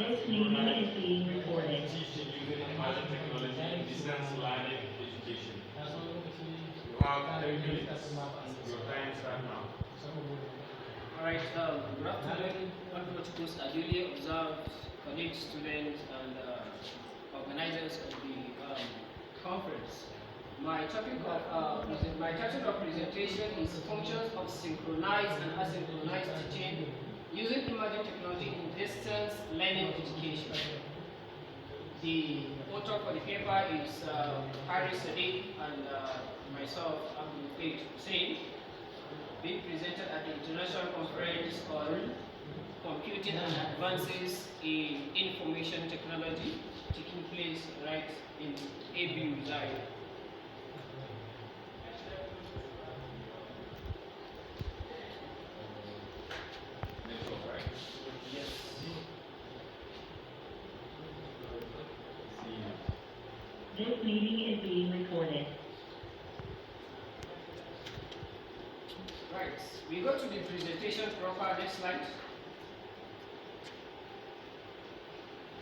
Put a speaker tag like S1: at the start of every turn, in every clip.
S1: This meeting is being recorded.
S2: Teaching using emerging technology in distance learning education. You have 10 minutes. Your time starts now.
S3: Alright, good afternoon, all protocols are duly observed, colleagues, students, and organizers of the conference. My topic of presentation is functions of synchronized and asynchronized teaching using emerging technology in distance learning education. The author for the paper is Harry Sadiq and myself, Abdul Faith Hussein, being presented at the International Conference on Computing and Advances in Information Technology, taking place right in ABU, Zaire. Yes.
S1: This meeting is being recorded.
S3: Right, we go to the presentation proper. Next slide.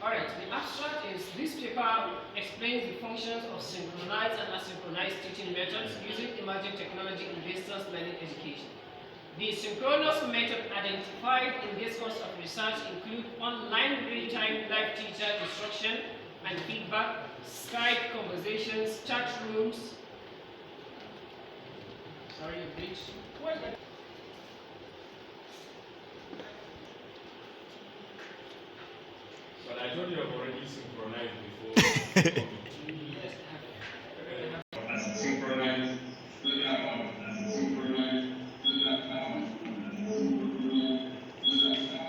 S3: Alright, the abstract is this paper explains the functions of synchronized and asynchronized teaching methods using emerging technology in distance learning education. The synchronous method identified in this course of research include online real-time live teacher instruction and feedback, Skype conversations, chat rooms. Sorry, bridge.
S2: But I thought you have already synchronized before. Synchronized.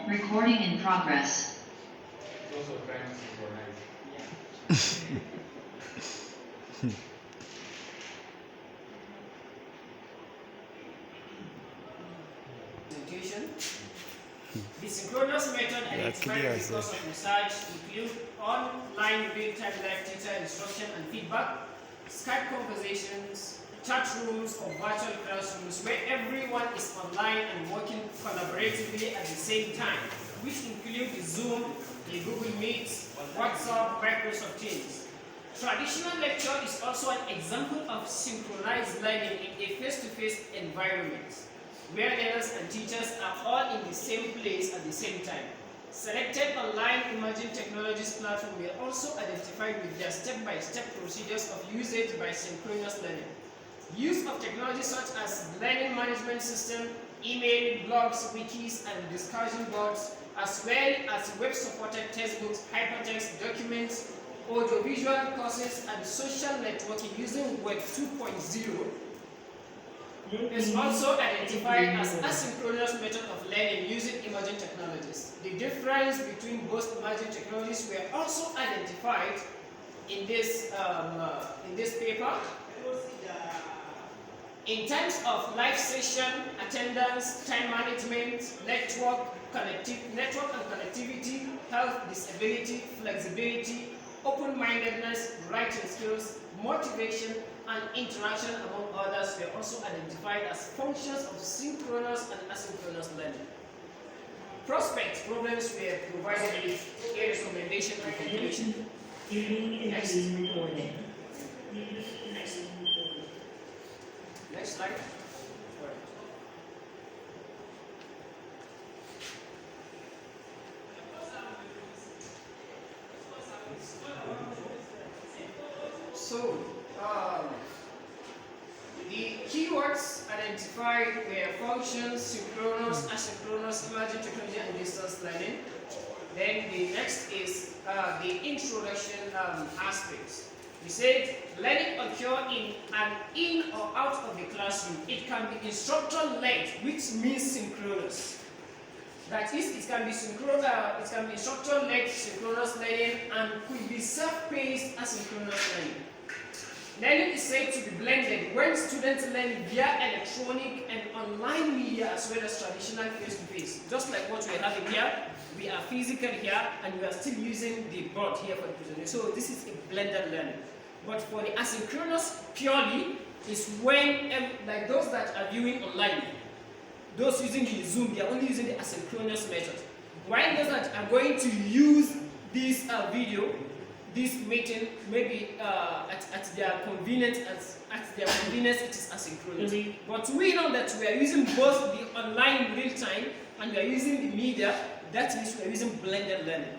S1: Recording in progress.
S2: Also trying to synchronize.
S3: Presentation. The synchronous method identified in the course of research include online real-time live teacher instruction and feedback, Skype conversations, chat rooms or virtual classrooms where everyone is online and working collaboratively at the same time, which include the Zoom, the Google Meet, WhatsApp, Microsoft Teams. Traditional lecture is also an example of synchronized learning in a face-to-face environment, where learners and teachers are all in the same place at the same time. Selected online emerging technologies platform were also identified with their step-by-step procedures of usage by synchronous learning. Use of technology such as learning management system, email, blogs, wikis, and discussion boards, as well as web-supported textbooks, hypertext documents, audiovisual courses, and social networking using Web 2.0 is also identified as asynchronous method of learning using emerging technologies. The difference between both emerging technologies were also identified in this paper. In terms of live session, attendance, time management, network and connectivity, health, disability, flexibility, open-mindedness, writing skills, motivation, and interaction among others were also identified as functions of synchronous and asynchronous learning. Prospect problems were provided with a recommendation and conclusion.
S1: Next.
S3: Next slide. So, the keywords identified were functions, synchronous, asynchronous, emerging technology, and distance learning. Then the next is the introduction aspects. We said learning occurs in or out of the classroom. It can be instructor-led, which means synchronous. That is, it can be instructor-led synchronous learning and could be self-paced asynchronous learning. Learning is said to be blended when students learn via electronic and online media as well as traditional face-to-face. Just like what we are having here, we are physical here and we are still using the board here for the presentation. So this is a blended learning. But for the asynchronous purely is when, like those that are viewing online, those using the Zoom, they are only using the asynchronous method. while those that are going to use this video, this meeting, maybe at their convenience, it is asynchronous. But we know that we are using both the online real time and we are using the media. That means we are using blended learning.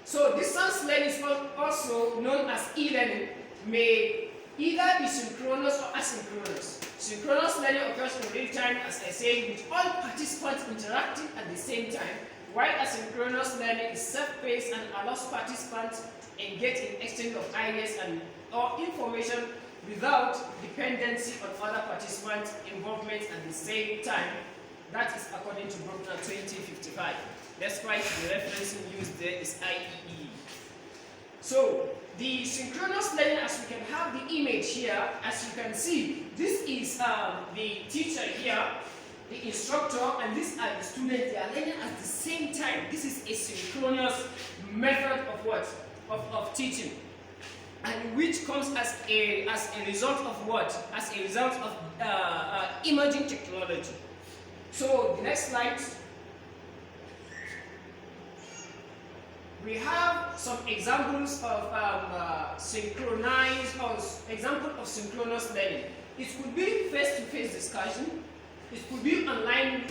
S3: So distance learning is also known as e-learning, may either be synchronous or asynchronous. Synchronous learning occurs in real time, as I said, with all participants interacting at the same time, while asynchronous learning is self-paced and allows participants to engage in exchange of ideas or information without dependency on other participants' involvement at the same time. That is according to Bruckner 2055. That's why the reference used there is IEE. So the synchronous learning, as we can have the image here, as you can see, this is the teacher here, the instructor, and these are the students. They are learning at the same time. This is a synchronous method of what? Of teaching, and which comes as a result of what? As a result of emerging technology. So the next slide. We have some examples of synchronized or example of synchronous learning. It could be face-to-face discussion. It could be online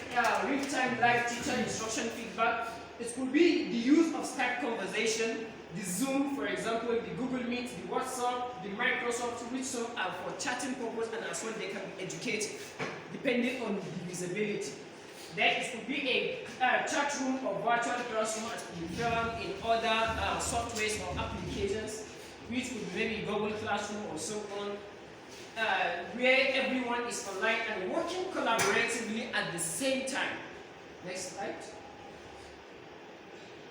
S3: real-time live teacher instruction feedback. It could be the use of Skype conversation, the Zoom, for example, the Google Meet, the WhatsApp, the Microsoft, which some are for chatting purpose and as well they can be educative, depending on the usability. Then it could be a chat room or virtual classroom that could be found in other softwares or applications, which could be maybe Google Classroom or so on, where everyone is online and working collaboratively at the same time. Next slide.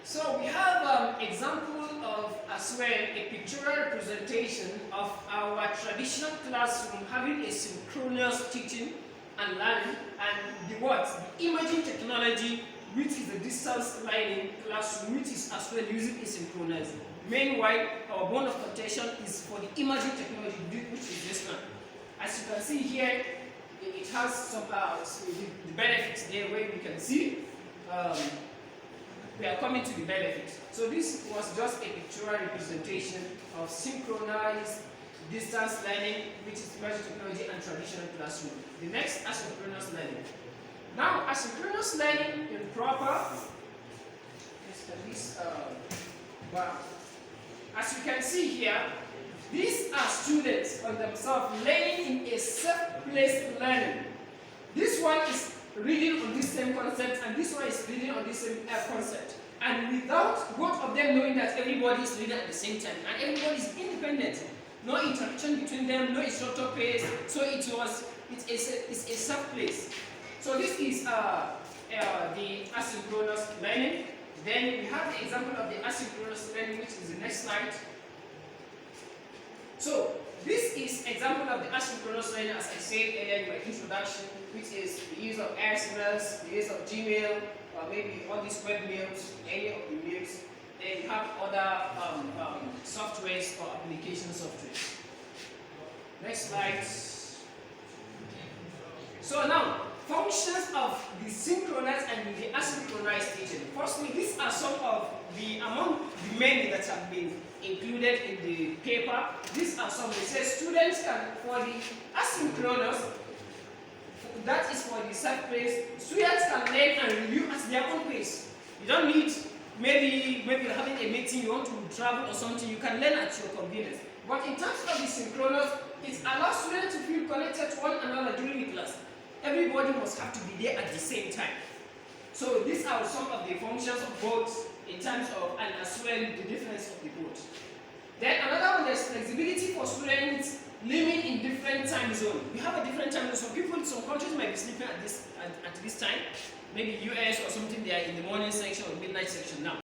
S3: So we have example of as well a pictorial representation of our traditional classroom having a synchronous teaching and learning, and the what? The emerging technology, which is the distance learning classroom, which is as well using asynchronous. Meanwhile, our bone of contention is for the emerging technology, which is this one. As you can see here, it has some the benefits there where we can see. We are coming to the benefits. So this was just a pictorial representation of synchronized distance learning, which is emerging technology and traditional classroom. The next, asynchronous learning. Now, asynchronous learning in proper, as you can see here, these are students on themselves learning in a self-paced learning. This one is reading on this same concept, and this one is reading on this same concept. And without both of them knowing that everybody is reading at the same time, and everybody is independent. No interaction between them, no instructor pace, so it's a self-place. So this is the asynchronous learning. Then we have the example of the asynchronous learning, which is the next slide. So this is example of the asynchronous learning, as I said earlier in my introduction, which is the use of SMS, the use of Gmail, or maybe all these web mails, any of the mails. Then you have other softwares or application softwares. Next slide. So now, functions of the synchronous and the asynchronous teaching. Firstly, these are some of among the many that have been included in the paper. These are some. It says students can, for the asynchronous, that is for the self-paced, students can learn and review at their own pace. You don't need, maybe you're having a meeting, you want to travel or something, you can learn at your convenience. But in terms of the synchronous, it allows students to feel connected to one another during the class. Everybody must have to be there at the same time. So these are some of the functions of both in terms of, and as well the difference of the both. Then another one, there's flexibility for students living in different time zones. We have a different time zone. Some people, some countries might be sleeping at this time. Maybe US or something, they are in the morning section or midnight section now.